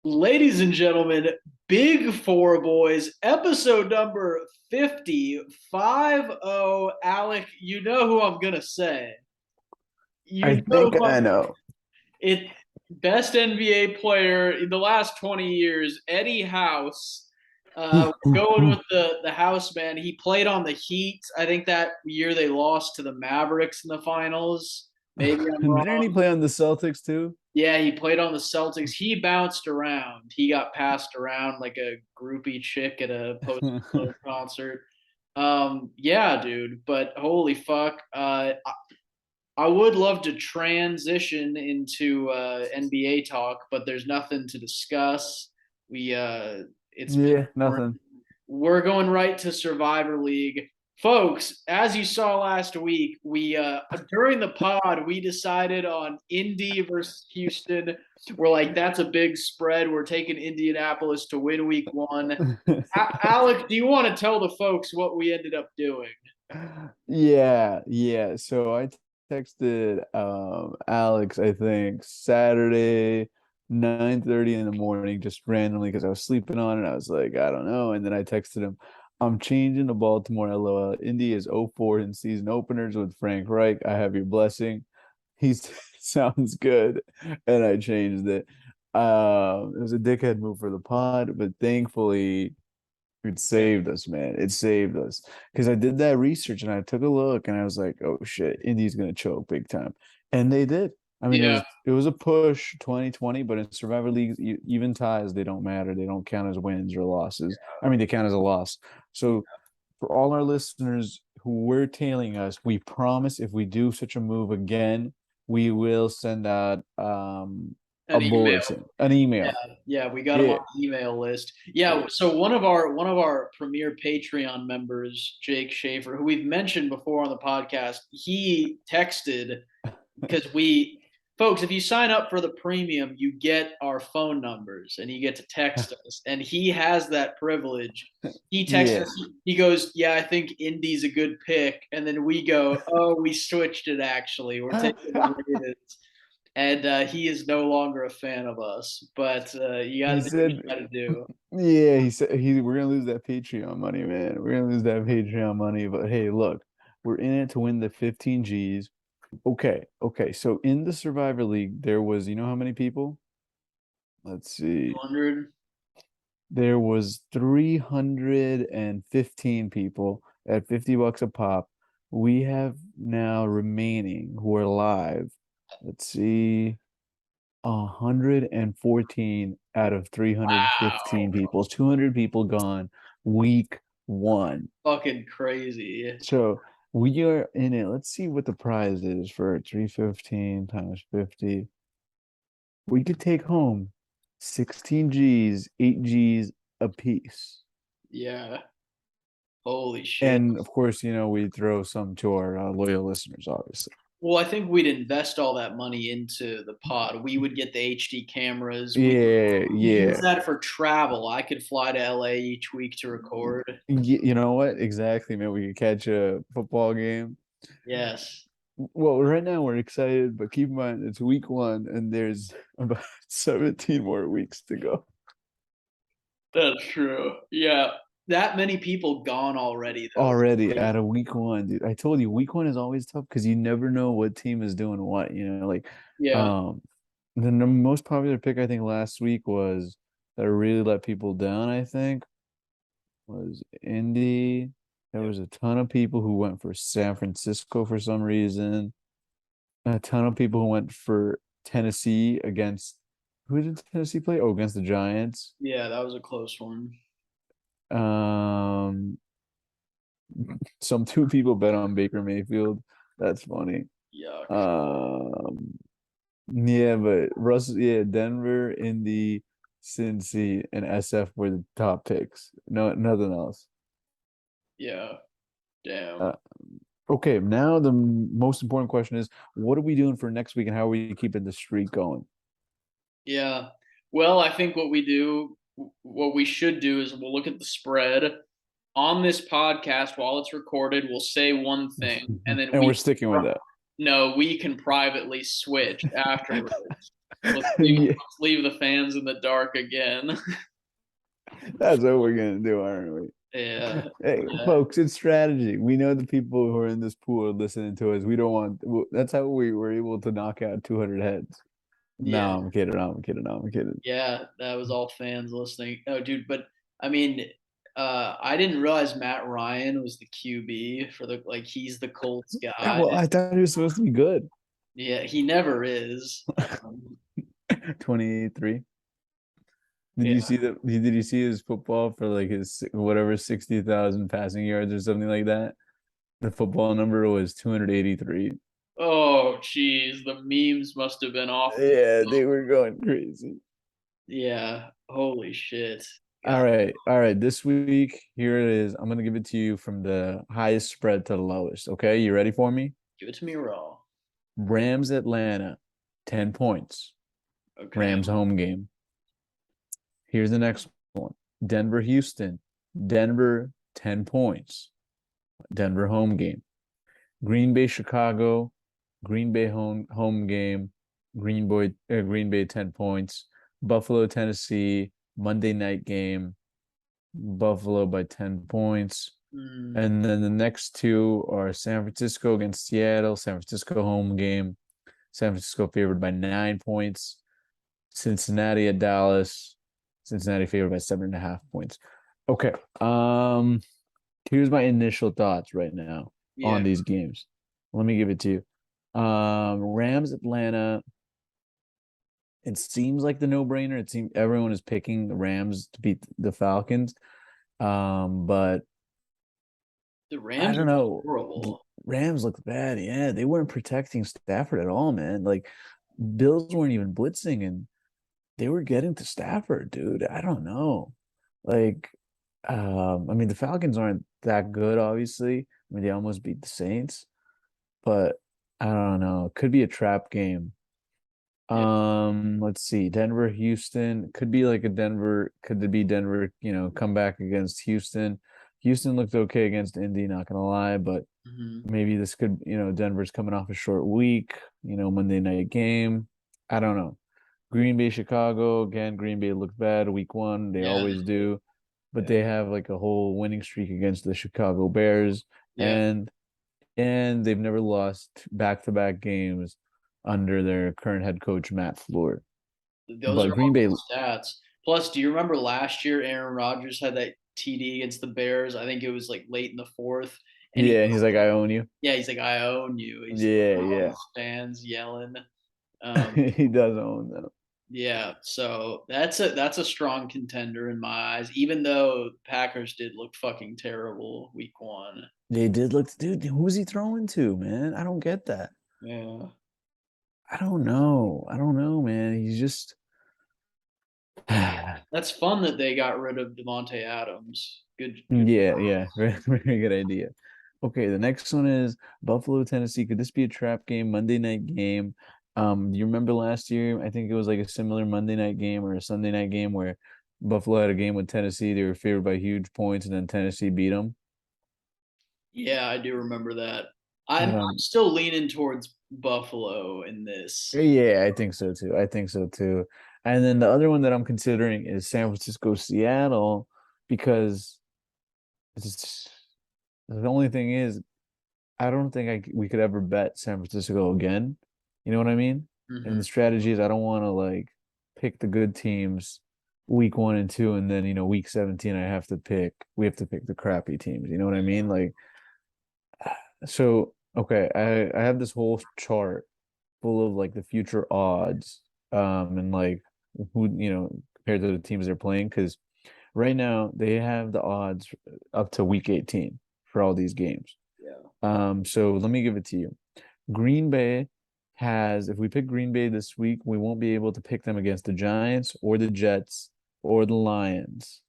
Ladies and gentlemen, Big Four Boys, episode number 50, 50. Alec, you know who I'm going to say. I You know think who I I'm know. it best NBA player in the last 20 years, Eddie House. We're going with the House man. He played on the Heat. I think that year they lost to the Mavericks in the finals. Maybe I'm Didn't he wrong. play on the Celtics too? Yeah, he played on the Celtics. He bounced around. He got passed around like a groupie chick at a Post Malone concert. Yeah, dude. But holy fuck, I would love to transition into NBA talk, but there's nothing to discuss. We it's been Yeah, nothing. we're going right to Survivor League. Folks, as you saw last week, we during the pod we decided on Indy versus Houston. We're like, that's a big spread. We're taking Indianapolis to win week one. Alec, do you want to tell the folks what we ended up doing? Yeah. So I texted Alex, I think Saturday 9:30 in the morning, just randomly because I was sleeping on it. I was like, I don't know. And then I texted him, I'm changing to Baltimore, LOL. Indy is 0-4 in season openers with Frank Reich. I have your blessing. He's sounds good. And I changed it. It was a dickhead move for the pod, but thankfully it saved us, man. It saved us because I did that research and I took a look and I was like, "Oh shit, Indy's gonna choke big time," and they did. I mean, it Yeah, was it was a push 2020, but in Survivor Leagues, even ties they don't matter. They don't count as wins or losses. I mean, they count as a loss. So for all our listeners who were tailing us, we promise if we do such a move again, we will send out a an email. bulletin, an email. Yeah, we got him on Yeah, the email list. yeah. Yeah, so one of our premier Patreon members, Jake Schaefer, who we've mentioned before on the podcast, he texted because we folks, if you sign up for the premium, you get our phone numbers and you get to text us. And he has that privilege. He texts Yeah. us, he goes, yeah, I think Indy's a good pick. And then we go, oh, we switched it actually. We're taking the Ravens. And he is no longer a fan of us. But you got He to do what you said, got to do. yeah, he said we're gonna lose that Patreon money, man. We're gonna lose that Patreon money. But hey, look, we're in it to win the 15 G's. Okay. So in the Survivor League, there was, you know how many people? Let's see. 200. There was 315 people at $50 a pop. We have now remaining who are live. Let's see. 114 out of 315 Wow. people. 200 people gone week one. Fucking crazy. So we are in it. Let's see what the prize is for 315 times 50. We could take home 16 G's, 8 G's a piece. Yeah. Holy shit. And of course, we throw some to our loyal listeners, obviously. Well, I think we'd invest all that money into the pod. We would get the HD cameras. We Yeah, use yeah. that for travel. I could fly to LA each week to record. You know what? Exactly, man. We could catch a football game. Yes, Well, right now we're excited, but keep in mind it's week one and there's about 17 more weeks to go. that's true. Yeah, that many people gone already, though. It's Already crazy. out of week one, dude. I told you week one is always tough because you never know what team is doing what, like Yeah, um the most popular pick I think last week was that really let people down, I think, was Indy. There was a ton of people who went for San Francisco for some reason. A ton of people who went for Tennessee against who did Tennessee play? Oh, against the Giants. yeah, that was a close one. Um, some two people bet on Baker Mayfield. That's funny. Yuck. Um, yeah, but yeah, Denver, Indy, Cincy, and SF were the top picks. No, nothing else. Yeah, damn. Uh, okay, now the most important question is, what are we doing for next week, and how are we keeping the streak going? Yeah. Well, I think what we should do is we'll look at the spread on this podcast while it's recorded. We'll say one thing, and then And we're we sticking with that. No, we can privately switch afterwards. Yeah, Let's leave the fans in the dark again. that's what we're gonna do, aren't we? Yeah, Hey, yeah, folks, it's strategy. We know the people who are in this pool are listening to us. We don't want. That's how we were able to knock out 200 heads. yeah, No, I'm kidding. No, I'm kidding. No, I'm kidding. yeah. That was all fans listening. Oh, dude, but I mean, I didn't realize Matt Ryan was the QB for the like he's the Colts Yeah, guy. well, I thought he was supposed to be good. Yeah, he never is. 23. Did Yeah. you see the? Did you see his football for like his whatever 60,000 passing yards or something like that? The football number was 283. Oh, geez, the memes must have been off the. Yeah, they were going crazy. Yeah. Holy shit. All God, right, all right. This week, here it is. I'm gonna give it to you from the highest spread to the lowest. Okay, you ready for me? give it to me raw. Rams Atlanta, 10 points. Okay. Rams home game. Here's the next one. Denver Houston. Denver, 10 points. Denver home game. Green Bay Chicago. Green Bay home game. Green Bay 10 points. Buffalo Tennessee Monday night game. Buffalo by 10 points. Mm, And then the next two are San Francisco against Seattle. San Francisco home game. San Francisco favored by 9 points. Cincinnati at Dallas. Cincinnati favored by 7.5 points. Okay. Here's my initial thoughts right now yeah. on these games. Let me give it to you. Rams Atlanta. It seems like the no-brainer. It seems everyone is picking the Rams to beat the Falcons. But The I Rams don't are know. horrible. Rams look bad. Yeah, they weren't protecting Stafford at all, man. Like Bills weren't even blitzing and they were getting to Stafford, dude. I don't know. Like, I mean, the Falcons aren't that good, obviously. I mean, they almost beat the Saints, but I don't know. It could be a trap game. Yeah. Let's see. Denver, Houston. Could be like a Denver, could it be Denver, come back against Houston. Houston looked okay against Indy, not gonna lie, but Hmm. maybe this could, Denver's coming off a short week, Monday night game. I don't know. Green Bay, Chicago. Again, Green Bay looked bad week one. They Yeah. always do. But Yeah. they have like a whole winning streak against the Chicago Bears. Yeah. And they've never lost back-to-back games under their current head coach, Matt Fleur. Those But are all Green Bay, good stats. Plus, do you remember last year Aaron Rodgers had that TD against the Bears? I think it was like late in the fourth. And yeah, he's like, I own you. yeah, he's like, I own you. He's Yeah, all yeah. his fans yelling. Um, He does own them. yeah, so that's a strong contender in my eyes, even though Packers did look fucking terrible week one. They did look, dude, who's he throwing to, man? I don't get that. Yeah. I don't know. I don't know, man. He's just That's fun that they got rid of Devonte Adams. Good. Yeah, yeah, very, very good idea. Okay, the next one is Buffalo, Tennessee. Could this be a trap game, Monday night game? Do you remember last year? I think it was like a similar Monday night game or a Sunday night game where Buffalo had a game with Tennessee. They were favored by huge points, and then Tennessee beat them. Yeah, I do remember that. I'm Um, still leaning towards Buffalo in this. yeah, I think so too. I think so too. And then the other one that I'm considering is San Francisco, Seattle, because it's the only thing is I don't think we could ever bet San Francisco again. You know what I mean? And Hmm. the strategy is I don't want to like pick the good teams week one and two, and then week 17 we have to pick the crappy teams. You know what I mean? Like so okay, I have this whole chart full of like the future odds and like who compared to the teams they're playing because right now they have the odds up to week 18 for all these games. Yeah. So let me give it to you. Green Bay if we pick Green Bay this week, we won't be able to pick them against the Giants or the Jets or the Lions.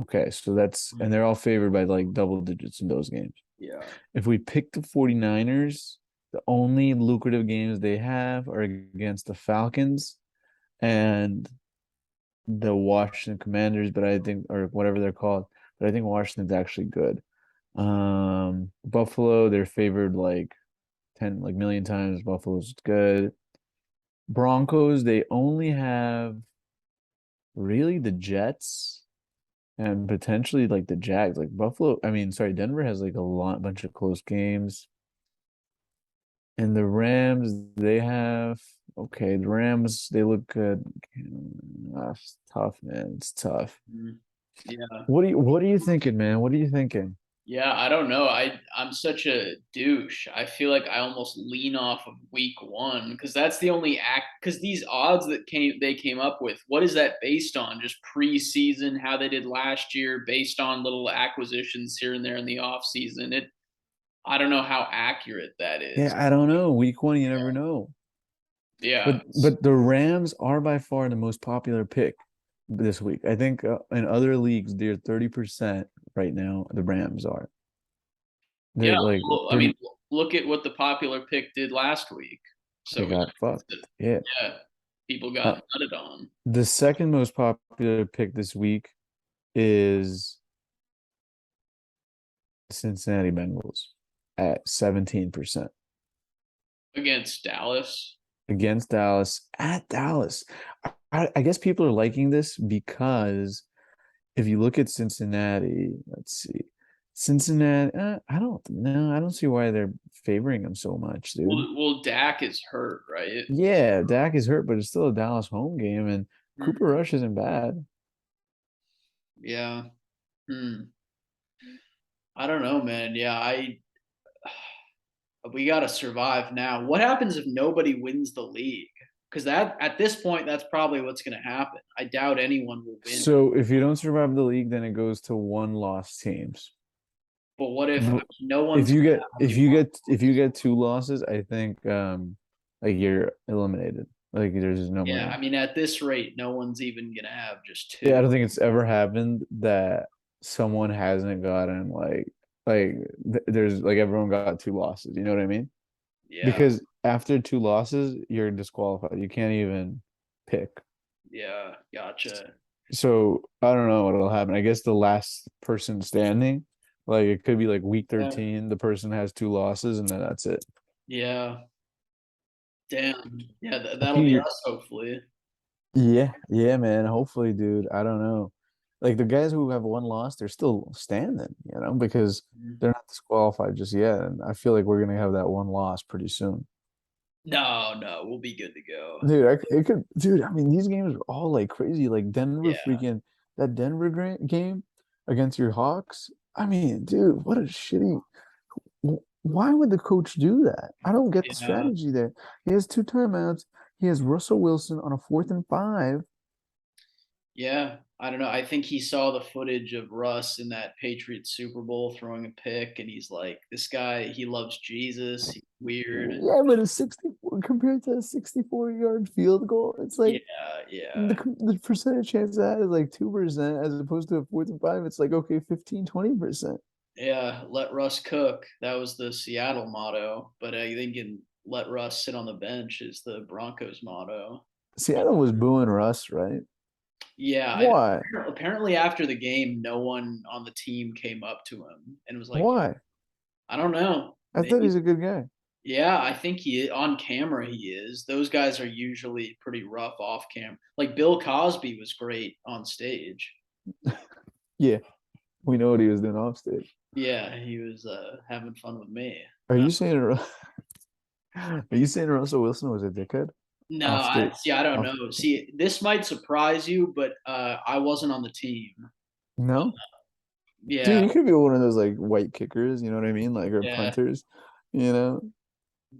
Okay, so and they're all favored by like double digits in those games. Yeah. If we pick the 49ers, the only lucrative games they have are against the Falcons and the Washington Commanders, but I think, or whatever they're called, but I think Washington's actually good. Buffalo, they're favored like 10 like million times. Buffalo's good. Broncos, they only have really the Jets and potentially like the Jags. Like Buffalo, I mean, sorry, Denver has like a bunch of close games. And the Rams, they have okay, the Rams, they look good. It's tough, man. It's tough. Mhm. Yeah. What are you thinking, man? What are you thinking? Yeah, I don't know. I'm such a douche. I feel like I almost lean off of week one because that's the only act because these odds that came up with, what is that based on? Just preseason, how they did last year, based on little acquisitions here and there in the off season. I don't know how accurate that Yeah, is. I don't know. Week one, you never know. But Yeah. but the Rams are by far the most popular pick this week. I think in other leagues they're 30% right now. The Rams are. Yeah. They're like Well, I mean, 30. look at what the popular pick did last week. They So got fucked. Yeah. yeah, people Uh, got nutted on. the second most popular pick this week is Cincinnati Bengals at 17% Against Dallas. against Dallas at Dallas. I guess people are liking this because if you look at Cincinnati, let's see. Cincinnati, I don't know. I don't see why they're favoring them so much, dude. Well, Dak is hurt, right? Yeah, Dak is hurt, but it's still a Dallas home game, and Cooper Mhm. Rush isn't bad. Yeah. Hmm. I don't know, man. Yeah, I we got to survive now. What happens if nobody wins the league? Because that at this point, that's probably what's going to happen. I doubt anyone will win. So if you don't survive the league, then it goes to one loss teams. But what if But no if one's you going to get have if any you more? get if you get two losses, I think like you're eliminated. Like there's no Yeah, I more. mean, at this rate, no one's even going to have just Yeah, I two. don't think it's ever happened that someone hasn't gotten like there's like everyone got two losses. You know what I mean? Yeah, Because after two losses, you're disqualified. You can't even pick. yeah, gotcha. So I don't know what'll happen. I guess the last person standing, like it could be like week Yeah, 13, the person has two losses and then that's it. yeah. Damn. Yeah, that'll be Okay, us, hopefully. yeah, yeah, man. Hopefully, dude. I don't know. Like the guys who have one loss, they're still standing, because Mhm. they're not disqualified just yet. And I feel like we're gonna have that one loss pretty soon. No, no, we'll be good to go. Dude, it could, dude. I mean, these games are all like crazy. Like Denver, Yeah, freaking that Denver game against your Hawks. I mean, dude, what a shitty. Why would the coach do that? I don't get the yeah. strategy there. He has two timeouts. He has Russell Wilson on a 4th and 5. Yeah, I don't know. I think he saw the footage of Russ in that Patriots Super Bowl throwing a pick, and he's like, "This guy, he loves Jesus. He's weird." Yeah, but a 64 compared to a 64-yard field goal, it's like Yeah, the, yeah, the percentage chance of that is like 2%, as opposed to a 4th and 5. It's like, okay, 15-20%. yeah. Let Russ cook. That was the Seattle motto, but I think in "Let Russ sit on the bench" is the Broncos motto. Seattle was booing Russ, right? Yeah, Why? apparently after the game, no one on the team came up to him and was like, Why? "I don't know, I thought maybe." he's a good guy. Yeah, I think on camera he is. Those guys are usually pretty rough off camera. Like Bill Cosby was great on stage. Yeah, we know what he was doing off stage. Yeah, he was having fun with me. Are Uh, you saying are you saying Russell Wilson was a dickhead no, off stage? I don't Off, know. See, this might surprise you, but I wasn't on the team. no? Dude, Yeah, you could be one of those like white kickers, you know what I mean? Like or yeah. punters, you know?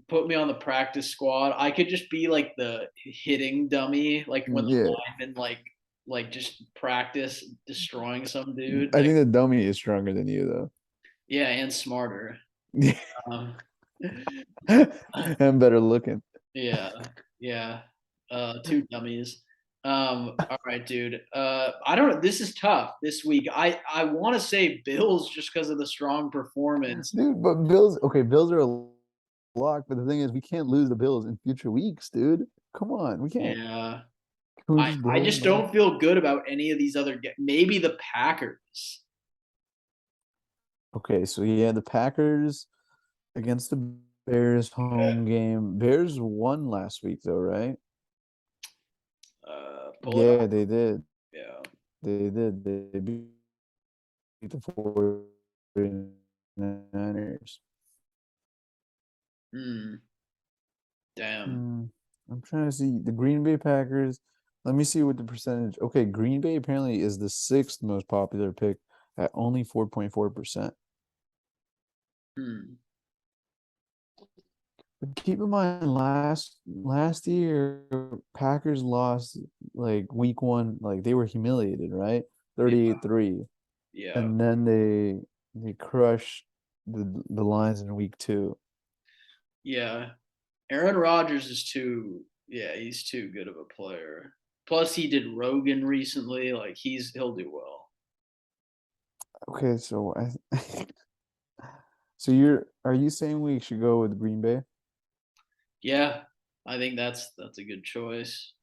Put me on the practice squad. I could just be like the hitting dummy, like when the Yeah. linemen like just practice destroying some dude. I Like think the dummy is stronger than you yeah, and smarter. though. Um, And better looking. yeah, yeah. Two dummies. All right, dude. I don't. This is tough this week. I want to say Bills just because of the strong performance. Dude, but Bills are a lock, but the thing is we can't lose the Bills in future weeks, dude. Come on, we can't. Yeah, Can we I just I blow just them out? don't feel good about any of these other. Maybe the Packers. Okay, so yeah, the Packers against the Bears home game. Bears won last week though, right? Pull it up. Yeah, they did. Yeah. They did. They beat the 49ers. Hmm. Damn. Hmm. I'm trying to see the Green Bay Packers. Let me see what the percentage. Okay, Green Bay apparently is the sixth most popular pick at only 4.4%. Hmm. But keep in mind, last year Packers lost like week one, like they were humiliated, right? Yeah. 38-3. Yeah. And then they crushed the Lions in week two. Yeah. Aaron Rodgers is too. Yeah, he's too good of a player. Plus, he did Rogan recently. Like he'll do well. Okay, so I so are you saying we should go with Green Bay? Yeah, I think that's a good choice.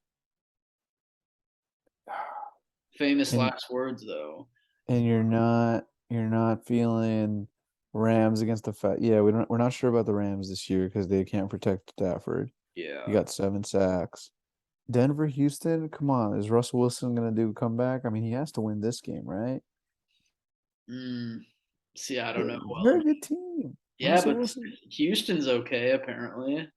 Famous And last words though. and you're not feeling Rams against the Fat. Yeah, we're not sure about the Rams this year because they can't protect Stafford. He Yeah. got 7 sacks. Denver, Houston, come on. Is Russell Wilson gonna do a comeback? I mean, he has to win this game, right? Mm, see, I don't know. Well, They're a good team. yeah, Russell but Wilson. Houston's okay apparently.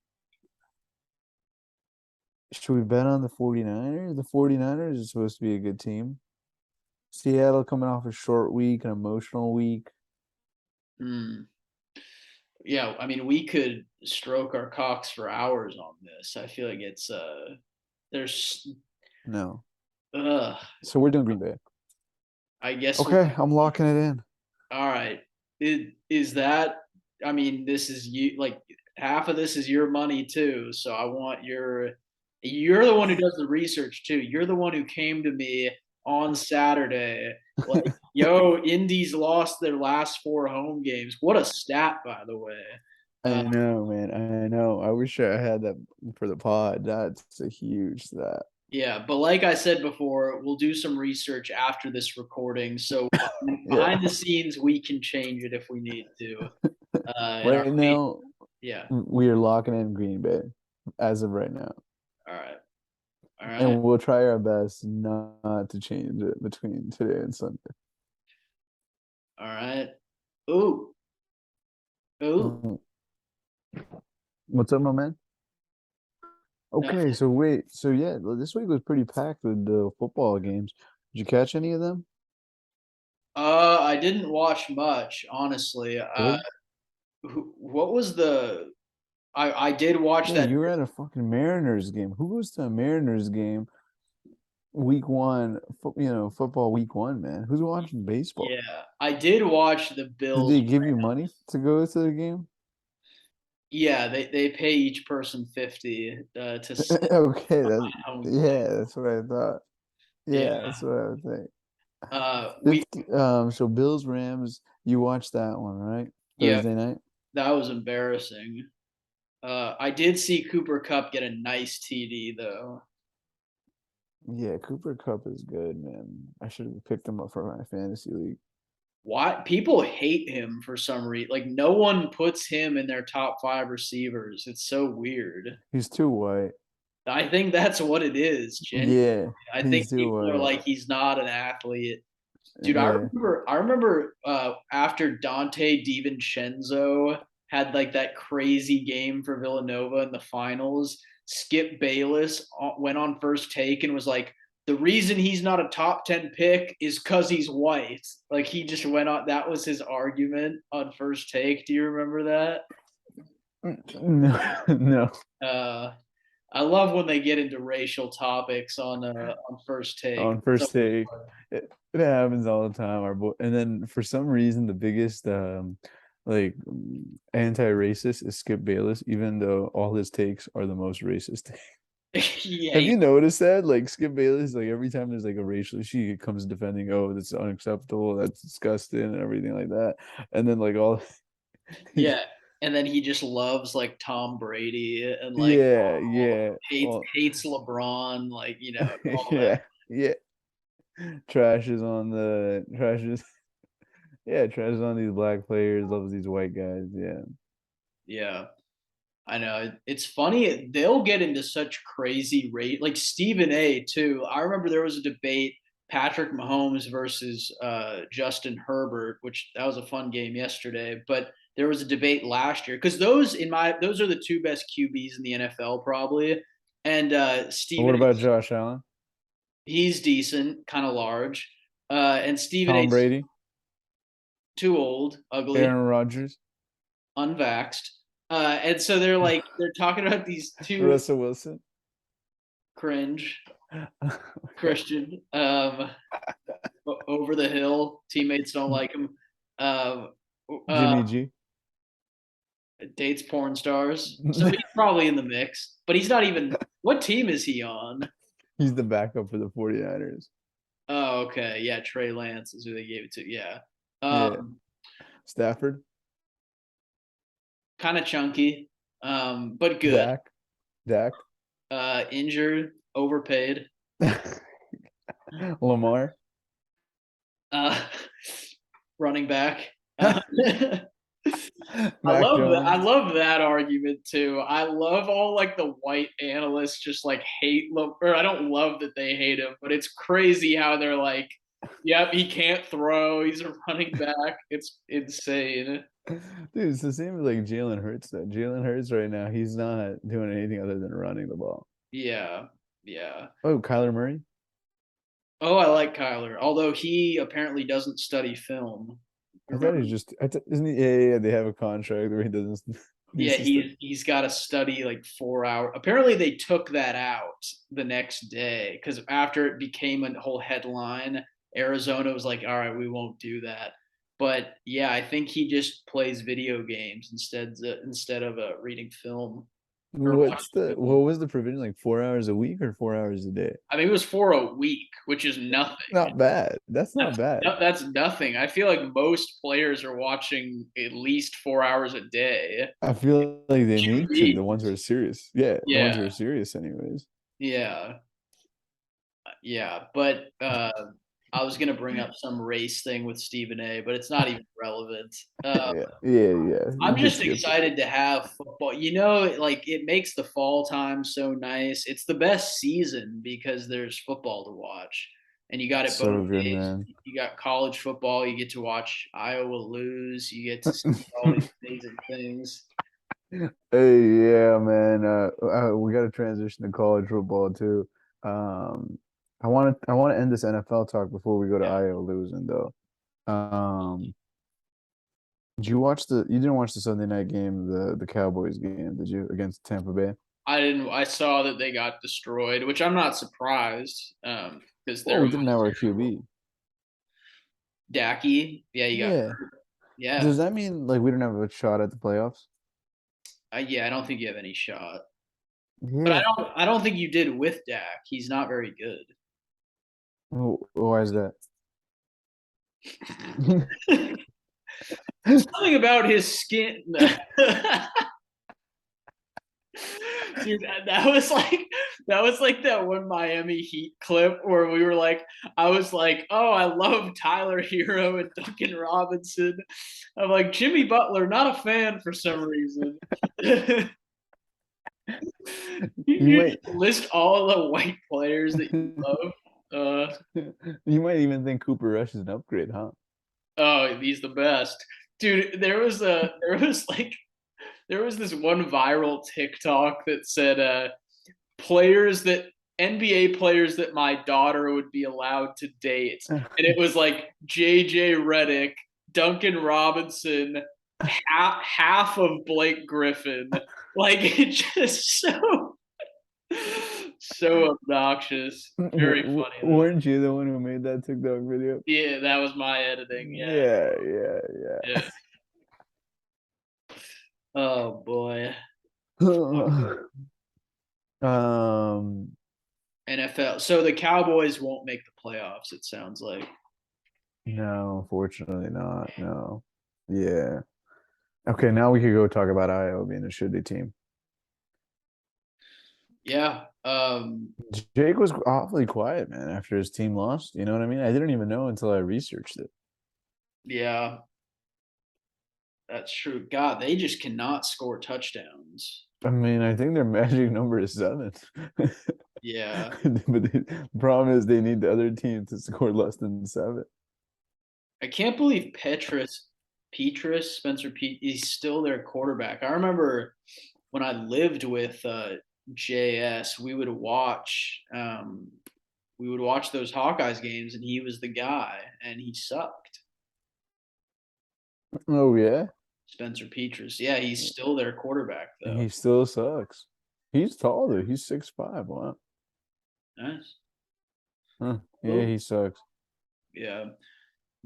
Should we bet on the 49ers? The 49ers is supposed to be a good team. Seattle coming off a short week, an emotional week. Hmm. Yeah, I mean, we could stroke our cocks for hours on this. I feel like it's there's No. uh So we're doing Green Bay. I guess we'll. Okay, I'm locking it in. All right. Is that? I mean, this is you. Like half of this is your money too. So I want your. You're the one who does the research too. You're the one who came to me on Saturday. Like, yo, Indies lost their last four home games. What a stat, by the way. I know, man. I know. I wish I had that for the pod. That's a huge stat. Yeah, but like I said before, we'll do some research after this recording. So Yeah. behind the scenes, we can change it if we need to. In our Right now, yeah. we are locking in Green Bay as of right now. All right. All right. And we'll try our best not to change it between today and Sunday. All right. Ooh. Ooh. Mm. What's up, my man? Okay, Nothing. so wait, so yeah, this week was pretty packed with the football games. Did you catch any of them? I didn't watch much, honestly. Really? What was the? I did watch Yeah, that. you were at a fucking Mariners game. Who goes to a Mariners game week one, football week one, man? Who's watching baseball? Yeah, I did watch the Did Bills. they give you money to go to the game? Yeah, they pay each person 50 to sit Okay, home plate. yeah, that's what I thought. Yeah. Yeah, that's what I would think. We 50, so Bills Rams, you watched that one, right? yeah, Thursday night? that was embarrassing. I did see Cooper Cup get a nice TD though. Yeah, Cooper Cup is good, man. I should have picked him up for my fantasy league. Why people hate him for some reason? Like no one puts him in their top five receivers. It's so weird. He's too white. I think that's what it is. Genuinely, Yeah, I think he's too people are white. like he's not an athlete. Dude, I Yeah. remember I remember after Dante DiVincenzo had like that crazy game for Villanova in the finals, Skip Bayless went on first take and was like, the reason he's not a top 10 pick is because he's white. Like he just went on, that was his argument on first take. Do you remember that? No, no. Uh, I love when they get into racial topics on first take. On So first take. It happens all the time. Our boy, and then for some reason, the biggest like anti-racist is Skip Bayless, even though all his takes are the most racist. yeah, Have you noticed that? Like Skip Bayless, like every time there's like a racial issue, he comes defending, oh, that's unacceptable, that's disgusting, and everything like that. And then like all, yeah, and then he just loves like Tom Brady and like yeah, all, yeah, well, hates LeBron, like all that. yeah, yeah. Trashes, yeah, trashes on these black players, loves these white guys. Yeah, Yeah. I know. It's funny. They'll get into such crazy rate. Like Stephen A. too. I remember there was a debate, Patrick Mahomes versus Justin Herbert, which that was a fun game yesterday. But there was a debate last year because those are the two best QBs in the NFL probably. And What Stephen A. about Josh Allen? He's decent, kind of large. And Stephen Tom A's Brady? too old, ugly, Aaron Rodgers? unvaxxed. And so they're talking about these two Russell Wilson? cringe Okay. Christian over the hill. Teammates don't like him. Um, Jimmy G? dates porn stars, so he's probably in the mix. But he's not even. What team is he on? He's the backup for the 49ers. Oh, okay, yeah. Trey Lance is who they gave it to. Yeah, Yeah. Stafford? kind of chunky, but good. Dak? Dak? Injured, overpaid. Lamar? Uh, running back. Uh, I Mac love that. I Jones? love that argument too. I love all like the white analysts just like hate or I don't love that they hate him, but it's crazy how they're like, "Yep, he can't throw. He's a running back." It's insane. Dude, it's the same as like Jalen Hurts though. Jalen Hurts right now, he's not doing anything other than running the ball. Yeah, yeah. Oh, Kyler Murray? Oh, I like Kyler, although he apparently doesn't study film. I thought he Remember? just isn't he? Yeah, they have a contract where he doesn't Yeah, needs to study. he's got to study like 4 hours. Apparently, they took that out the next day because after it became a whole headline, Arizona was like, "All right, we won't do that." But yeah, I think he just plays video games instead of reading film or What's watching the what film. was the provision like 4 hours a week or 4 hours a day? I mean, it was for a week, which is nothing. Not bad. That's not bad. That's nothing. I feel like most players are watching at least 4 hours a day. I feel like they need to, the ones QBs. who are serious. Yeah, the ones Yeah, who are serious anyways. yeah. Yeah, but I was gonna bring up some race thing with Stephen A, but it's not even relevant. Yeah, yeah, yeah. I'm You could just skip it. excited to have football. You know, like it makes the fall time so nice. It's the best season because there's football to watch, and you got it both So good, days. man. You got college football. You get to watch Iowa lose. You get to see all these amazing things. Hey, yeah, man. We got to transition to college football too. Um, I want to end this NFL talk before we go to Yeah, Iowa losing though. Um, you didn't watch the Sunday night game, the Cowboys game, did you, against Tampa Bay? I didn't. I saw that they got destroyed, which I'm not surprised because Well, they're we didn't have always our terrible. QB. Dacky, yeah, you got Yeah. yeah. Does that mean like we don't have a shot at the playoffs? Yeah, I don't think you have any shot. But Yeah. I don't think you did with Dak. He's not very good. Why is that? Something about his skin. Dude, that was like that one Miami Heat clip where we were like, I was like, oh, I love Tyler Hero and Duncan Robinson. I'm like Jimmy Butler, not a fan for some reason. You You might just list all the white players that you love. you might even think Cooper Rush is an upgrade, huh? Oh, he's the best, dude. There was this one viral TikTok that said players that NBA players that my daughter would be allowed to date, and it was like JJ Redick, Duncan Robinson, half of Blake Griffin. Like it's just so obnoxious. Very funny though. Weren't you the one who made that TikTok video? Yeah, that was my editing. Yeah, Yeah, yeah, yeah. Oh boy. yeah. Um, NFL. So the Cowboys won't make the playoffs, it sounds like. no, unfortunately not. No. Yeah. Okay, now we could go talk about Iowa being a shitty team. Yeah. Jake was awfully quiet, man, after his team lost. You know what I mean? I didn't even know until I researched it. Yeah, that's true. God, they just cannot score touchdowns. I mean, I think their magic number is 7. Yeah. But the problem is they need the other team to score less than 7. I can't believe Spencer Pete, he's still their quarterback. I remember when I lived with JS, we would watch those Hawkeyes games, and he was the guy, and he sucked. Oh yeah, Spencer Petras, yeah, he's still their quarterback though. he still sucks. He's tall though. He's 6'5". Wow. Nice. Huh. Yeah, Well, he sucks. yeah.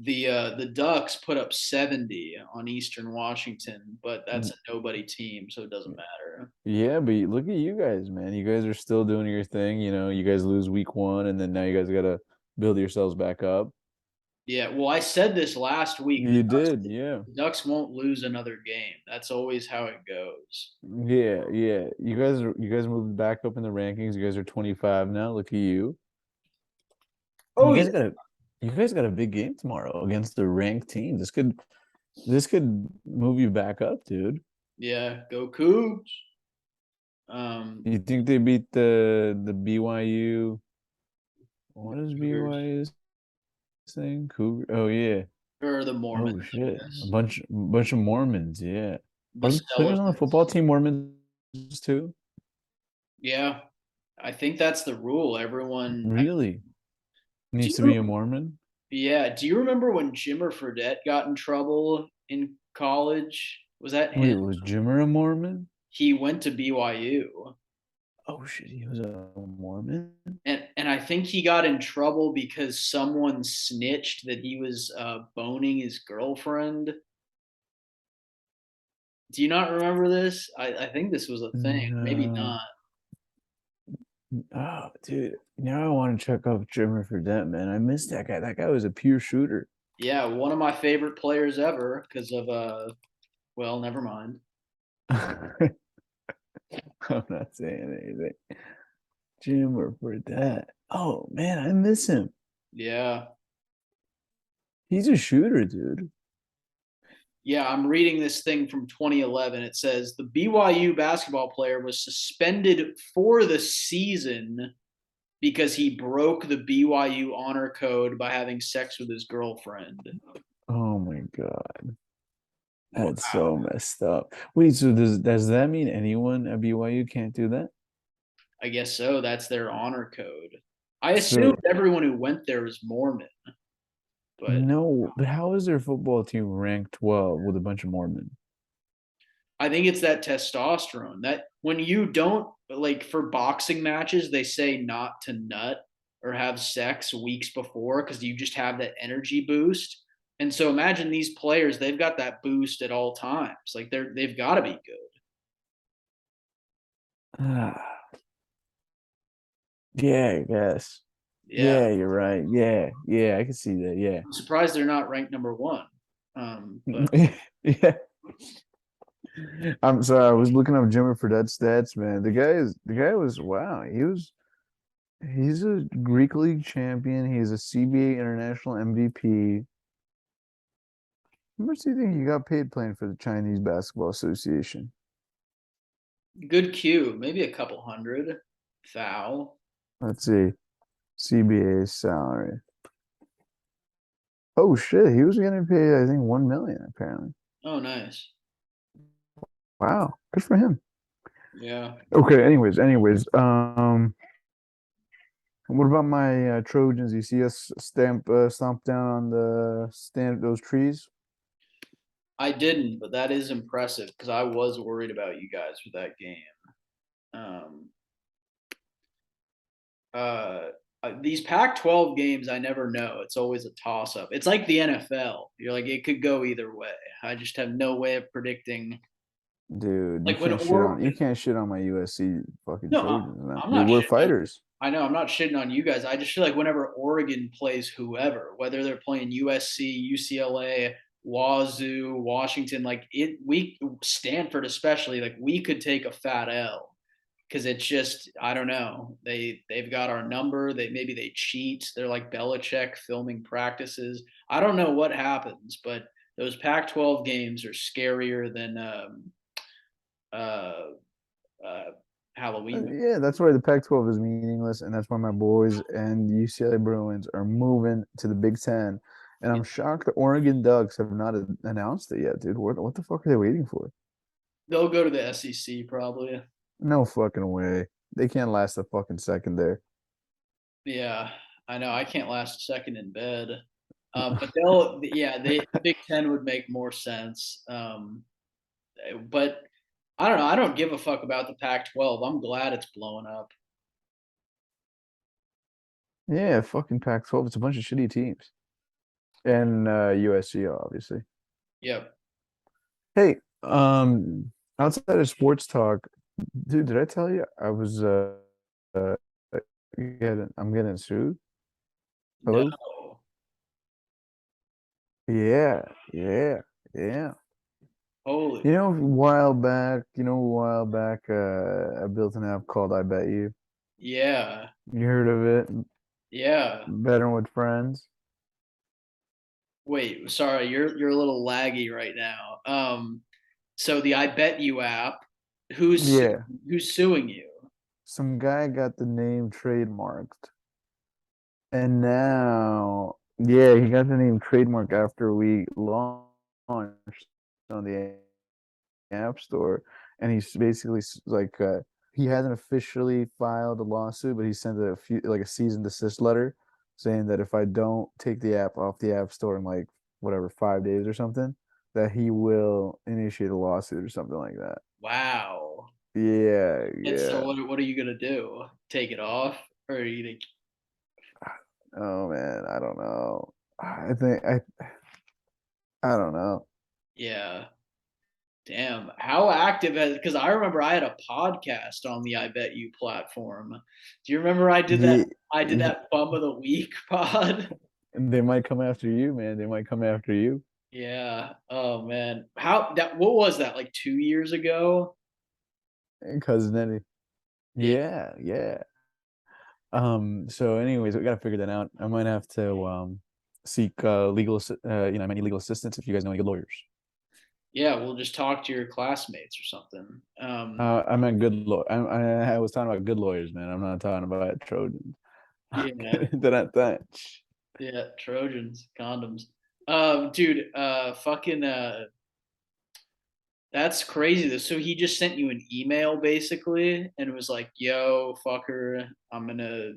The Ducks put up 70 on Eastern Washington, but that's a nobody team, so it doesn't matter. Yeah, but look at you guys, man. You guys are still doing your thing. You guys lose week 1, and then now you guys gotta build yourselves back up. Yeah, well, I said this last week. You did, yeah. The Ducks won't lose another game. That's always how it goes. Yeah, yeah. You guys moved back up in the rankings. You guys are 25 now. Look at you. And Oh yeah, you guys got a big game tomorrow against the ranked team. This could move you back up, dude. yeah. Go Cougs. Um, You think they beat the BYU? What is Cougars BYU's thing? Cougar. Oh yeah. or the Mormons, Oh I shit. A guess. bunch of Mormons, yeah. The Are the players on the football Celebrants. team Mormons too? Yeah, I think that's the rule. Everyone. Really? Do Needs to be a you? Mormon? Yeah. Do you remember when Jimmer Fredette got in trouble in college? Was that him? Wait, was Jimmer a Mormon? He went to BYU. Oh shit, he was a Mormon? And I think he got in trouble because someone snitched that he was boning his girlfriend. Do you not remember this? I think this was a thing. Maybe No. not. Oh, dude. Now I want to check out Jimmer for that, man. I missed that guy. That guy was a pure shooter. Yeah, one of my favorite players ever because of well, never mind. I'm not saying anything. Jimmer for that. Oh man, I miss him. Yeah. He's a shooter, dude. Yeah, I'm reading this thing from 2011. It says the BYU basketball player was suspended for the season because he broke the BYU honor code by having sex with his girlfriend. Oh my God. That's Wow. so messed up. Wait, so does that mean anyone at BYU can't do that? I guess so. That's their honor code. I assumed So everyone who went there was Mormon, but no, but how is their football team ranked 12 with a bunch of Mormon? I think it's that testosterone that when you don't like for boxing matches, they say not to nut or have sex weeks before because you just have that energy boost. And so imagine these players, they've got that boost at all times. Like they've got to be good. Ah, yeah, I guess. Yeah. Yeah, you're right. Yeah, yeah, I can see that. Yeah. I'm surprised they're not ranked number one. But Yeah. I'm sorry, I was looking up Jimmy Fredette stats, man. The guy was wow. He's a Greek League champion. He's a CBA International MVP. How much do you think he got paid playing for the Chinese Basketball Association? good cue, maybe a couple hundred. Foul. Let's see. CBA salary. Oh shit, he was getting paid, I think 1 million apparently. Oh, nice. Wow, good for him. Yeah. Okay, anyways, what about my Trojans? You see us stomp down on the stand those trees? I didn't, but that is impressive because I was worried about you guys with that game. Um, uh, these Pac-12 games, I never know. It's always a toss-up. It's like the NFL. You're like, it could go either way. I just have no way of predicting. Dude, you Like when can't shit on Oregon, you can't shit on my USC fucking no, Trojans, man. I'm They not were shitting on. fighters. I know I'm not shitting on you guys. I just feel like whenever Oregon plays whoever, whether they're playing USC, UCLA, Wazoo, Washington, like we Stanford especially, like we could take a fat L because it's just I don't know. They've got our number. Maybe they cheat. They're like Belichick filming practices. I don't know what happens, but those Pac-12 games are scarier than uh, Halloween. Yeah, that's why the Pac-12 is meaningless, and that's why my boys and UCLA Bruins are moving to the Big Ten. And I'm shocked the Oregon Ducks have not announced it yet, dude. What the fuck are they waiting for? They'll go to the SEC probably. No fucking way. They can't last a fucking second there. Yeah, I know. I can't last a second in bed. But they'll, yeah, the Big Ten would make more sense. But I don't know. I don't give a fuck about the Pac-12. I'm glad it's blowing up. Yeah, fucking Pac-12. It's a bunch of shitty teams. And USC, obviously. Yep. Hey, outside of sports talk, dude, did I tell you I was uh I'm getting sued? No. Hello? Yeah, yeah, yeah. Holy. I built an app called I Bet You. Yeah. You heard of it? Yeah. Better with friends. Wait, sorry, you're a little laggy right now. So the I Bet You app, who's su- Yeah. who's suing you? Some guy got the name trademarked. And now, yeah, he got the name trademark after we launched on the App Store, and he's basically like he hasn't officially filed a lawsuit, but he sent a few like a cease and desist letter saying that if I don't take the app off the App Store in like whatever 5 days or something, that he will initiate a lawsuit or something like that. Wow. Yeah, And so yeah. what are you gonna do? Take it off, or are you gonna? Oh man, I don't know. I don't know. Yeah. Damn. How active has? Because I remember I had a podcast on the I Bet You platform. Do you remember I did that? Yeah, I did that bum of the week pod. they might come after you, man. They might come after you. Yeah. Oh man. How that? What was that? Like 2 years ago? And Cousin Eddie. Yeah. Yeah, yeah. So anyways, we gotta figure that out. I might have to seek I might need legal assistance if you guys know any good lawyers. Yeah. We'll just talk to your classmates or something. I meant good law. I was talking about good lawyers, man. I'm not talking about Trojans. Yeah. That. Yeah. Trojans, condoms. Dude. Fucking. That's crazy. So he just sent you an email basically, and it was like, "Yo, fucker, I'm gonna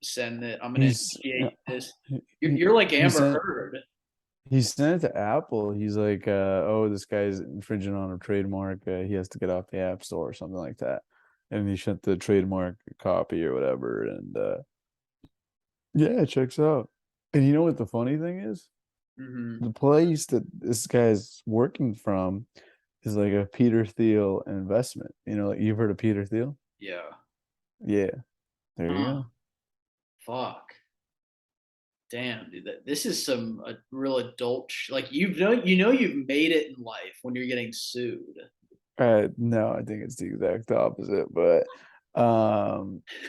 send it. I'm gonna He's initiate this." he, You're like he Amber sent Heard. he sent it to Apple. He's like, oh, this guy's infringing on a trademark. He has to get off the App Store or something like that. And he sent the trademark copy or whatever. And yeah, it checks out. And you know what the funny thing is? Hmm. The place that this guy's working from is like a Peter Thiel investment. Like you've heard of Peter Thiel? Yeah. Yeah, there you Huh. go. Fuck. Damn, dude. This is some real adult. Like you've made it in life when you're getting sued. No, I think it's the exact opposite. But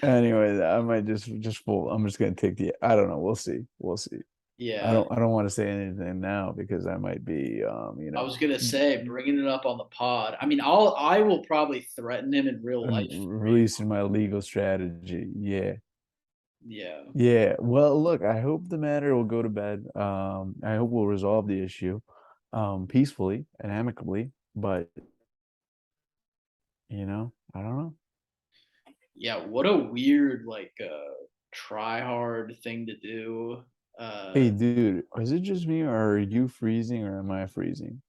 anyway, I might just full. I'm just gonna take the. I don't know. We'll see. We'll see. I Yeah. don't. I don't want to say anything now because I might be. I was gonna say bringing it up on the pod. I mean, I will probably threaten him in real life for you. releasing my legal strategy. Yeah. Yeah. Yeah. Well, look, I hope the matter will go to bed. I hope we'll resolve the issue, peacefully and amicably. But I don't know. Yeah, what a weird like try hard thing to do. Hey, dude, is it just me, or are you freezing, or am I freezing?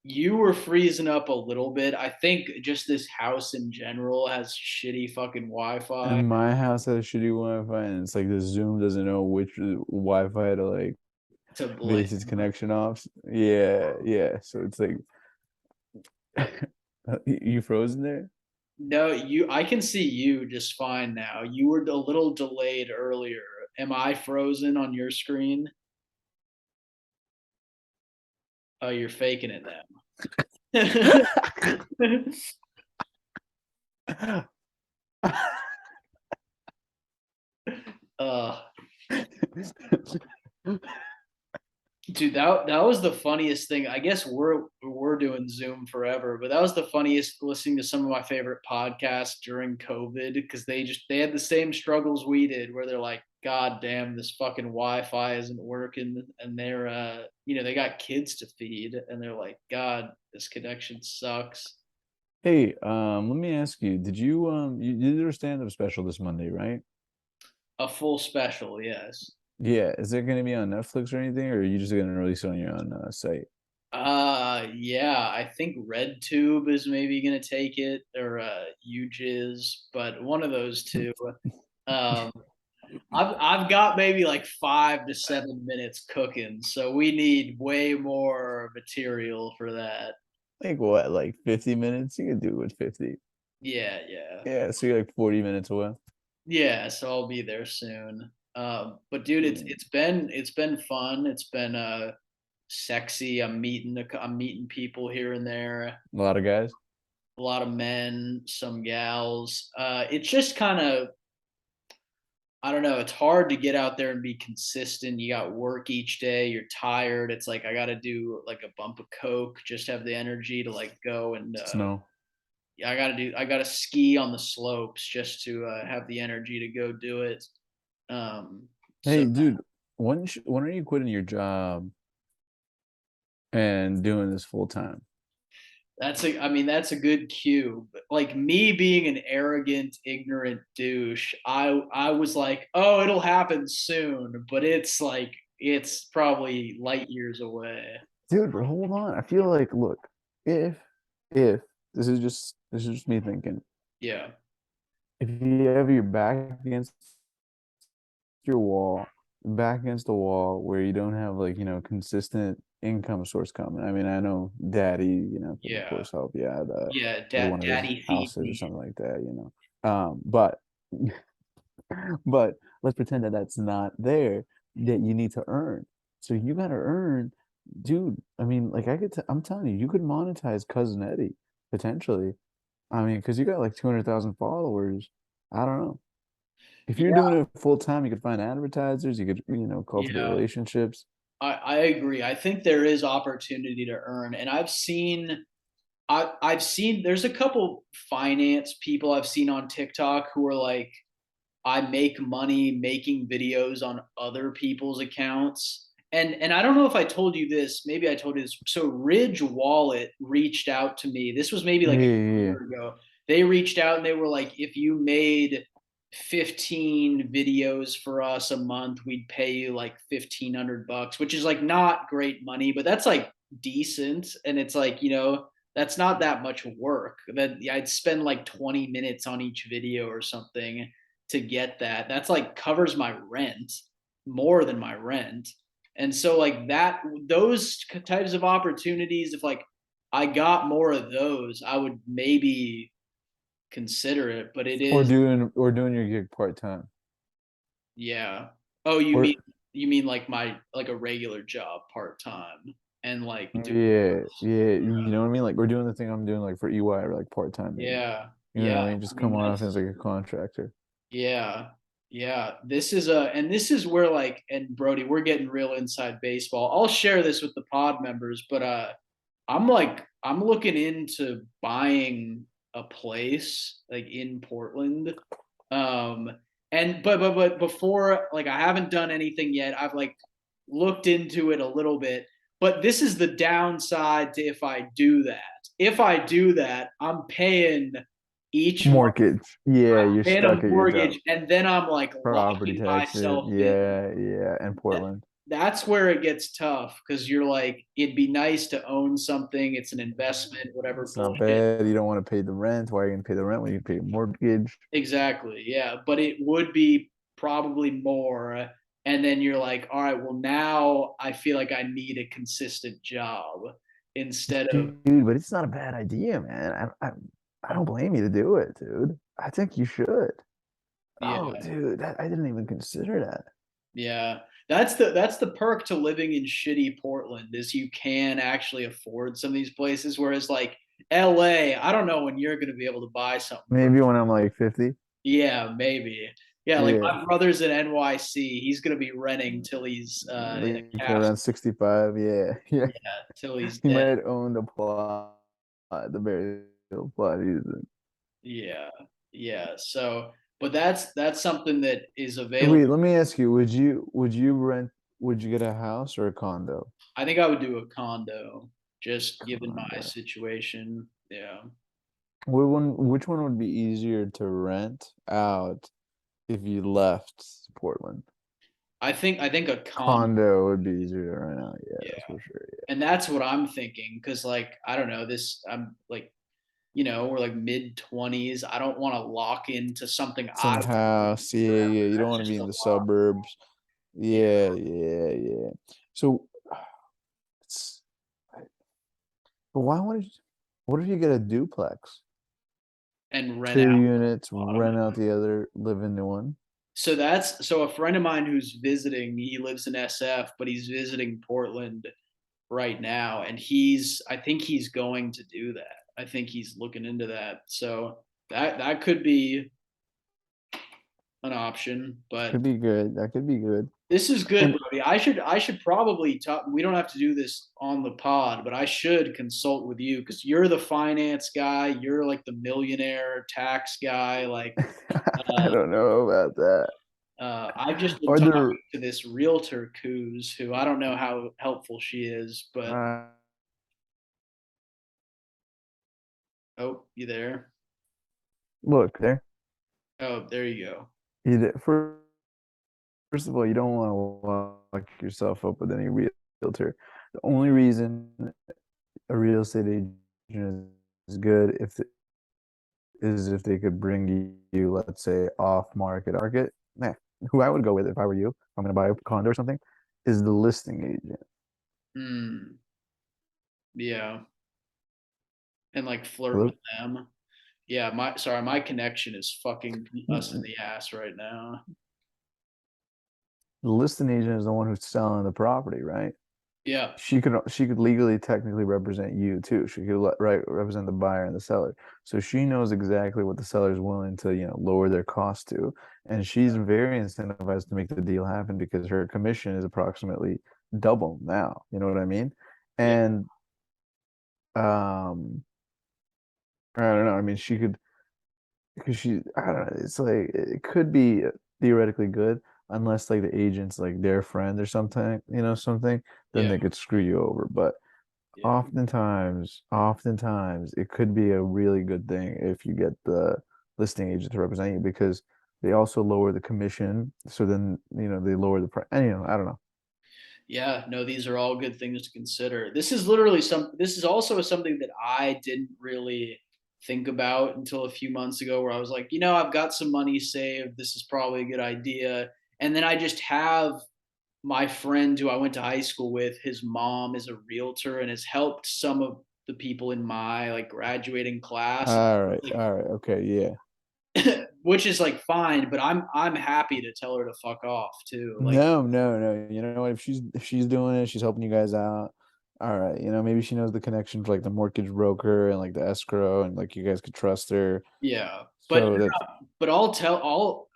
You were freezing up a little bit. I think just this house in general has shitty fucking Wi-Fi And my house has shitty Wi-Fi, and it's like the Zoom doesn't know which Wi-Fi to like to blame. base its connection off. Yeah, yeah. So it's like you frozen there? No, I can see you just fine now. You were a little delayed earlier. Am I frozen on your screen? Oh, you're faking it now. uh Dude, that was the funniest thing. I guess we're doing Zoom forever, but that was the funniest listening to some of my favorite podcasts during COVID because they had the same struggles we did where they're like, God damn, this fucking Wi-Fi isn't working, and they're they got kids to feed, and they're like, God, this connection sucks. Hey, let me ask you, you did a stand-up special this Monday, right? A full special, yes. Yeah, is it gonna be on Netflix or anything, or are you just gonna release it on your own site? Yeah, I think RedTube is maybe gonna take it or UJizz, but one of those two. Um, I've got maybe like 5 to 7 minutes cooking, so we need way more material for that. Like what, like 50 minutes? You can do it with 50. Yeah, yeah, Yeah, so you're like 40 minutes away. yeah. So I'll be there soon. But dude, it's Yeah. it's been fun. It's been sexy. I'm meeting people here and there. A lot of guys. A lot of men, some gals. It's just kind of I don't know. It's hard to get out there and be consistent. You got work each day. You're tired. It's like I got to do like a bump of coke, just have the energy to like go and Snow. I got to ski on the slopes just to have the energy to go do it. So Hey, dude, when are you quitting your job and doing this full time? I mean, that's a good cue. But like me being an arrogant, ignorant douche, I was like, oh, it'll happen soon, but it's probably light years away. Dude, but hold on. I feel like, look, if if this is just me thinking, Yeah. if you have your back against your wall, back against the wall where you don't have like, consistent income source coming. I mean, I know daddy, could of Yeah. course help you out Yeah, with one of his daddy feed houses or me. something like that. But but let's pretend that that's not there, that you need to earn. So you got to earn, dude. I mean, like I'm telling you, you could monetize Cousin Eddie potentially. I mean, because you got like 200,000 followers. I don't know. If you're Yeah, doing it full time, you could find advertisers, you could, cultivate yeah. relationships. I agree. I think there is opportunity to earn, and I've seen there's a couple finance people I've seen on TikTok who are like, I make money making videos on other people's accounts. And I don't know if I told you this, maybe I told you this. So Ridge Wallet reached out to me. This was maybe Yeah, like yeah, a yeah. year ago. They reached out and they were like, if you made 15 videos for us a month, we'd pay you like $1,500, which is like not great money, but that's like decent. And it's like, that's not that much work. That I'd spend like 20 minutes on each video or something to get that. That's like covers my rent more than my rent. And so like those types of opportunities, if like I got more of those, I would maybe consider it, but it Or is doing your gig part time. yeah. Oh, Or you mean like my like a regular job part time and like do yeah, yeah, you know what I mean? Like we're doing the thing I'm doing like for EY or like part time maybe. yeah. You know Yeah. what I mean? I Just mean come on off as that's like a contractor. yeah. Yeah. This is where like and Brody, we're getting real inside baseball. I'll share this with the pod members, but I'm looking into buying a place like in Portland. Um but before like I haven't done anything yet. I've like looked into it a little bit, but this is the downside to if I do that. If I do that, I'm paying each month Mortgage. Yeah, you're paying a stuck at your job. mortgage, and then I'm like Property locking taxes. myself in. Yeah, yeah. And Portland. That's where it gets tough because you're like, it'd be nice to own something. It's an investment, whatever It's not bullshit. bad. You don't want to pay the rent. Why are you gonna pay the rent when you pay your mortgage? Exactly. Yeah. But it would be probably more. And then you're like, all right, well, now I feel like I need a consistent job instead of, Dude, but it's not a bad idea, man. I don't blame you to do it, dude. I think you should. Oh, yeah. dude, I didn't even consider that. Yeah. That's the perk to living in shitty Portland is you can actually afford some of these places. Whereas like LA, I don't know when you're gonna be able to buy something for Maybe when I'm like 50. yeah, maybe. Yeah, like Yeah, my brother's in NYC. He's gonna be renting till he's in a like castle. around 65. Yeah, yeah. Yeah, till he's He dead. might own the plot, the very little plot he's in. Yeah, yeah. So, but that's something that is Wait, available. let me ask you, would you get a house or a condo? I think I would do a condo, just given my Condo. situation. Yeah, Which one would be easier to rent out if you left Portland? I think a condo. Condo would be easier to rent out. Yeah, Yeah, that's for sure. and that's what I'm thinking. Because like I don't know, I'm like we're like mid 20s. I don't want to lock into something I Some don't house, yeah, forever. yeah. You don't That's want to just be a in the lot. suburbs. Yeah, Yeah, yeah, yeah. So, it's, but why would you, what if you get a duplex? and rent Two out units, the bottom. rent out the other, live in the one. So a friend of mine who's visiting, he lives in SF, but he's visiting Portland right now, and I think he's going to do that. I think he's looking into that. So that could be an option, but Could be good. That could be good. this is good, And Brody. I should probably talk. We don't have to do this on the pod, but I should consult with you because you're the finance guy. You're like the millionaire tax guy. Like, I uh, don't know about that. I've just been Are talking there to this realtor Coos, who I don't know how helpful she is, but uh, oh, you there? look there? Oh, there you go. First of all, you don't want to lock yourself up with any realtor. The only reason a real estate agent is good if they could bring you, let's say, off market. Nah, who I would go with if I were you, if I'm going to buy a condo or something, is the listing agent. Hmm. Yeah, and like flirt with Hello? them. Yeah, my connection is fucking us in the ass right now. The listing agent is the one who's selling the property, right? Yeah, She could legally technically represent you too. She could represent the buyer and the seller. So she knows exactly what the seller is willing to, lower their cost to. And she's very incentivized to make the deal happen because her commission is approximately double now. You know what I mean? yeah, And um I don't know. I mean, she could because I don't know, it's like it could be theoretically good unless like the agent's like their friend or something, something, then yeah, they could screw you over. But yeah. oftentimes it could be a really good thing if you get the listing agent to represent you because they also lower the commission. So then, they lower the price. And, I don't know. Yeah, no, these are all good things to consider. This is also something that I didn't really think about until a few months ago where I was like, I've got some money saved. This is probably a good idea. And then I just have my friend who I went to high school with, his mom is a realtor and has helped some of the people in my like graduating class, All right. like, All right. Okay. Yeah. which is like fine, but I'm happy to tell her to fuck off too. Like, No, no, no. You know what? If she's doing it, she's helping you guys out. All right. Maybe she knows the connection for like the mortgage broker and like the escrow and like you guys could trust her. yeah, but So that's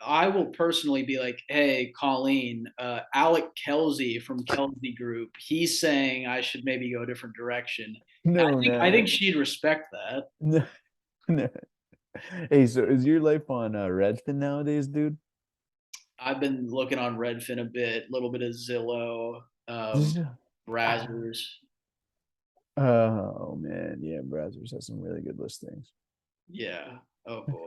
I will personally be like, hey, Colleen, Alec Kelsey from Kelsey Group, he's saying I should maybe go a different direction. no, I think no, she'd respect that. no, no. Hey, so is your life on Redfin nowadays, dude? I've been looking on Redfin a bit, a little bit of Zillow, Yeah. Brazzers. Oh man, yeah, Brazzers has some really good listings. Yeah. Oh boy.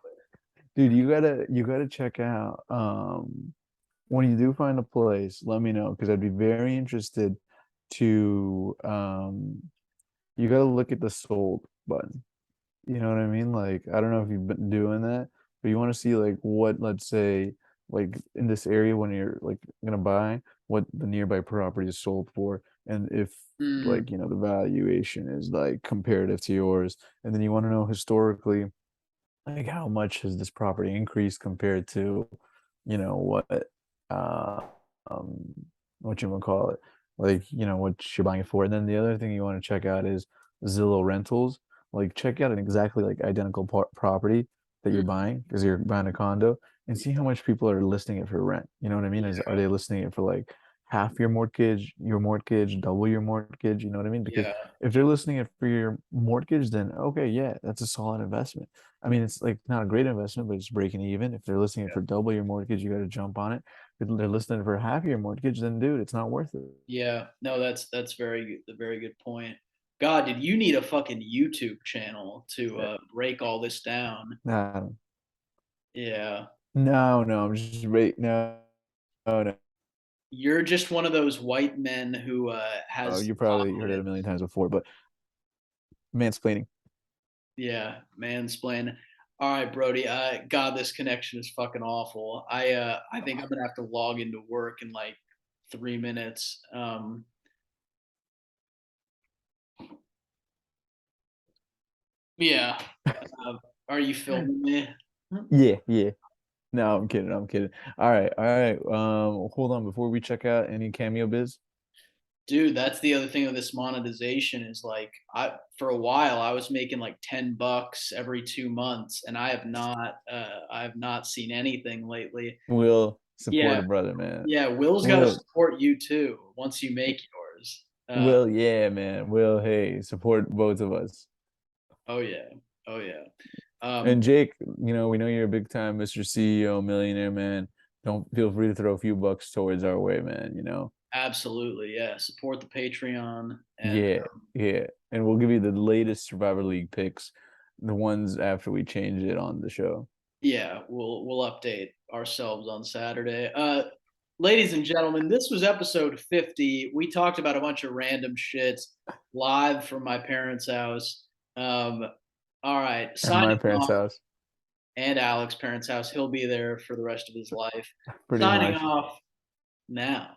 Dude, you gotta check out when you do find a place, let me know because I'd be very interested to you gotta look at the sold button. You know what I mean? Like, I don't know if you've been doing that, but you want to see like what, let's say, like in this area when you're like gonna buy, what the nearby property is sold for, and if Mm, like the valuation is like comparative to yours, and then you want to know historically like how much has this property increased compared to what uh um what you would call it, like what you're buying it for. And then the other thing you want to check out is Zillow rentals. Like check out an exactly like identical property that you're mm, buying because you're buying a condo, and see how much people are listing it for rent. You know what I mean? Are Yeah, they listing it for like half your mortgage, double your mortgage? You know what I mean? Because yeah, if they're listing it for your mortgage, then okay, yeah, that's a solid investment. I mean, it's like not a great investment, but it's breaking even. If they're listing it for double your mortgage, you got to jump on it. If they're listing it for half your mortgage, then dude, it's not worth it. yeah. No, that's very good. A very good point. God, did you need a fucking YouTube channel to break all this down? No, Yeah, no, I'm just right no, no. you're just one of those white men who Oh, has you probably heard it a confidence. million times before, but mansplaining. Yeah, mansplain. All right, Brody. God, this connection is fucking awful. I think I'm gonna have to log into work in like 3 minutes. Yeah. Uh, are you filming me? Yeah, yeah. No, I'm kidding. I'm kidding. All right, all right. Hold on before we check out any cameo biz. Dude, that's the other thing of this monetization is like I for a while I was making like $10 every 2 months, and I have not seen anything lately. Will support Yeah, a brother, man. yeah. Will's got to Will, support you too once you make yours. yeah, man. Will, hey, support both of us. Oh yeah, oh yeah. And Um, Jake, we know you're a big time Mr. CEO millionaire, man. Don't feel free to throw a few bucks towards our way, man. Absolutely, yeah. Support the Patreon, and Yeah, yeah. And we'll give you the latest Survivor League picks, the ones after we change it on the show. yeah, we'll update ourselves on Saturday. Ladies and gentlemen, this was episode 50. We talked about a bunch of random shit live from my parents' house. Um, all right, At signing my parents' off, house, and Alex's parents' house. He'll be there for the rest of his life. pretty Signing much. off now.